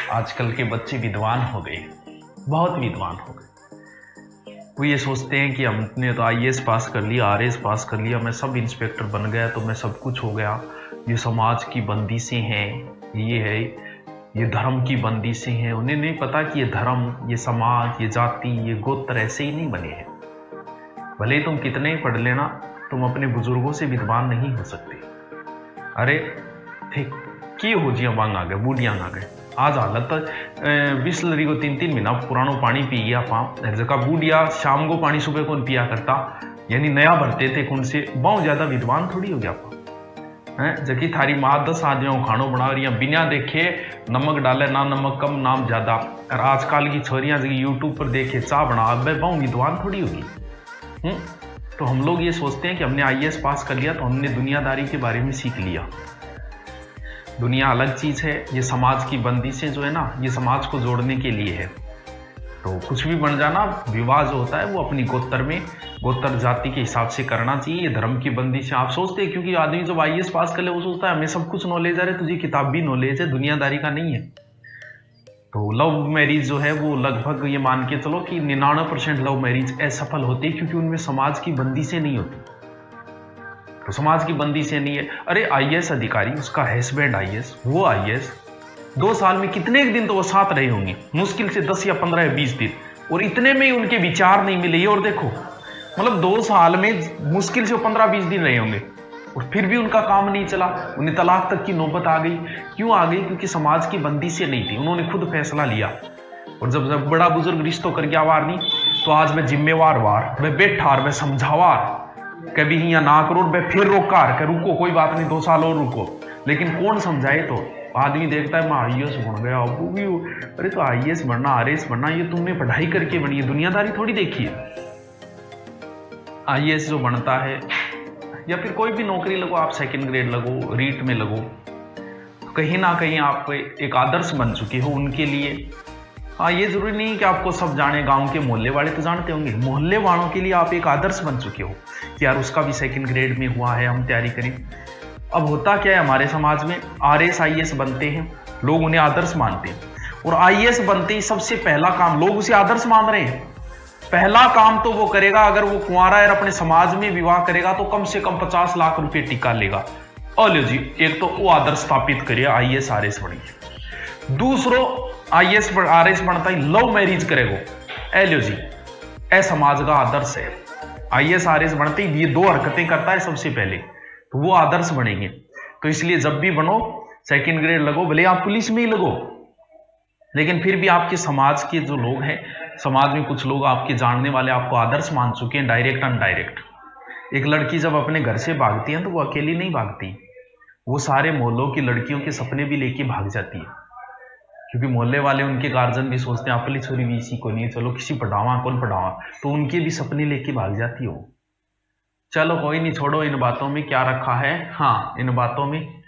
आजकल के बच्चे विद्वान हो गए, बहुत विद्वान हो गए। वो ये सोचते हैं कि हमने तो आईएएस पास कर लिया, आरएएस पास कर लिया, मैं सब इंस्पेक्टर बन गया तो मैं सब कुछ हो गया। ये समाज की बंदिशें हैं, ये है, ये धर्म की बंदिशें हैं। उन्हें नहीं पता कि ये धर्म, ये समाज, ये जाति, ये गोत्र ऐसे ही नहीं बने हैं। भले ही तुम कितने ही पढ़ लेना, तुम अपने बुजुर्गों से विद्वान नहीं हो सकते। अरे थे की हो जिया बांग आ गए, बूढ़िया आ गए। आज हालत बिस्लरी को 3-3 महीना पुरानो पानी पी गया पाप जगह बूढ़िया शाम को पानी सुबह कौन पिया करता, यानी नया भरते थे कौन से, बहुत ज्यादा विद्वान थोड़ी हो गया पाप। जबकि थारी माँ 10 आदमियों को खानो बना रही है, बिना देखे नमक डाले, ना नमक कम नाम ज्यादा। और आजकल की छोरियां जगह यूट्यूब पर देखे चाह बना, अब बहुत विद्वान थोड़ी होगी। तो हम लोग ये सोचते हैं कि हमने आईएएस पास कर लिया तो हमने दुनियादारी के बारे में सीख लिया। दुनिया अलग चीज है। ये समाज की बंदिशें जो है ना, ये समाज को जोड़ने के लिए है। तो कुछ भी बन जाना, विवाह जो होता है वो अपनी गोत्र में, गोत्र जाति के हिसाब से करना चाहिए। ये धर्म की बंदिशें आप सोचते हैं, क्योंकि आदमी जब आईएएस पास कर ले वो सोचता है हमें सब कुछ नॉलेज है, तुझे किताब भी नॉलेज है, दुनियादारी का नहीं है। तो लव मैरिज जो है वो लगभग ये मान के चलो कि 99% लव मैरिज असफल होती है, क्योंकि उनमें समाज की बंदिशें नहीं होती। तो समाज की बंदिशें नहीं है। अरे आईएएस अधिकारी, उसका हस्बैंड आईएएस, वो आईएएस 2 साल में कितने दिन तो वो साथ रहे होंगे, मुश्किल से 10 या 15 या 20 दिन, और इतने में ही उनके विचार नहीं मिले। और देखो मतलब 2 साल में मुश्किल से 15-20 दिन रहे होंगे, और फिर भी उनका काम नहीं चला, उन्हें तलाक तक की नौबत आ गई। क्यों आ गई? क्योंकि समाज की बंदिशें नहीं थी, उन्होंने खुद फैसला लिया। और जब बड़ा बुजुर्ग रिश्तों कर गया वार नहीं, तो आज मैं जिम्मेवार वार, मैं बैठार, मैं समझावार, कभी यहाँ ना करो, मैं फिर रोकार कर, रुको कोई बात नहीं 2 साल और रुको। लेकिन कौन समझाए? तो आदमी देखता है मैं आईएएस बन गया, वो भी अरे तो आईएएस बनना, आरएएस बनना, ये तुमने पढ़ाई करके बनी है, दुनियादारी थोड़ी देखी है। आईएएस जो बनता है, या फिर कोई भी नौकरी लगो, आप सेकंड ग्रेड लगो, रीट में लगो, तो कहीं ना कहीं आप एक आदर्श बन चुके हो उनके लिए। हाँ, ये जरूरी नहीं कि आपको सब जाने, गांव के मोहल्ले वाले तो जानते होंगे, मोहल्ले वालों के लिए आप एक आदर्श बन चुके हो कि यार उसका भी सेकंड ग्रेड में हुआ है, हम तैयारी करें। अब होता क्या है हमारे समाज में, आरएएस आईएएस बनते हैं, लोग उन्हें आदर्श मानते हैं, और आईएएस बनते ही सबसे पहला काम, लोग उसे आदर्श मान रहे हैं, पहला काम तो वो करेगा, अगर वो कुंवारा है अपने समाज में विवाह करेगा तो कम से कम 50 लाख रुपए टिका लेगा। और लो जी, एक तो वो आदर्श स्थापित करे, आईएएस आरएएस बनेगी। दूसरो आईएएस आरएएस बनता ही लव मैरिज करेगा। लो जी, ए समाज का आदर्श है। आईएएस आरएएस बनते ही ये 2 हरकतें करता है सबसे पहले, तो वो आदर्श बनेंगे। तो इसलिए जब भी बनो, सेकंड ग्रेड लगो, भले आप पुलिस में ही लगो, लेकिन फिर भी आपके समाज के जो लोग हैं, समाज में कुछ लोग आपके जानने वाले आपको आदर्श मान चुके हैं, डायरेक्ट अनडायरेक्ट। एक लड़की जब अपने घर से भागती है तो वो अकेली नहीं भागती, वो सारे मोहल्लों की लड़कियों के सपने भी लेके भाग जाती है, क्योंकि मोहल्ले वाले, उनके गार्जियन भी सोचते हैं अपनी छोरी भी इसी को नहीं, चलो किसी पढ़ावा, कौन पढ़ावा, तो उनके भी सपने लेके भाग जाती हो। चलो कोई नहीं, छोड़ो इन बातों में क्या रखा है। हाँ, इन बातों में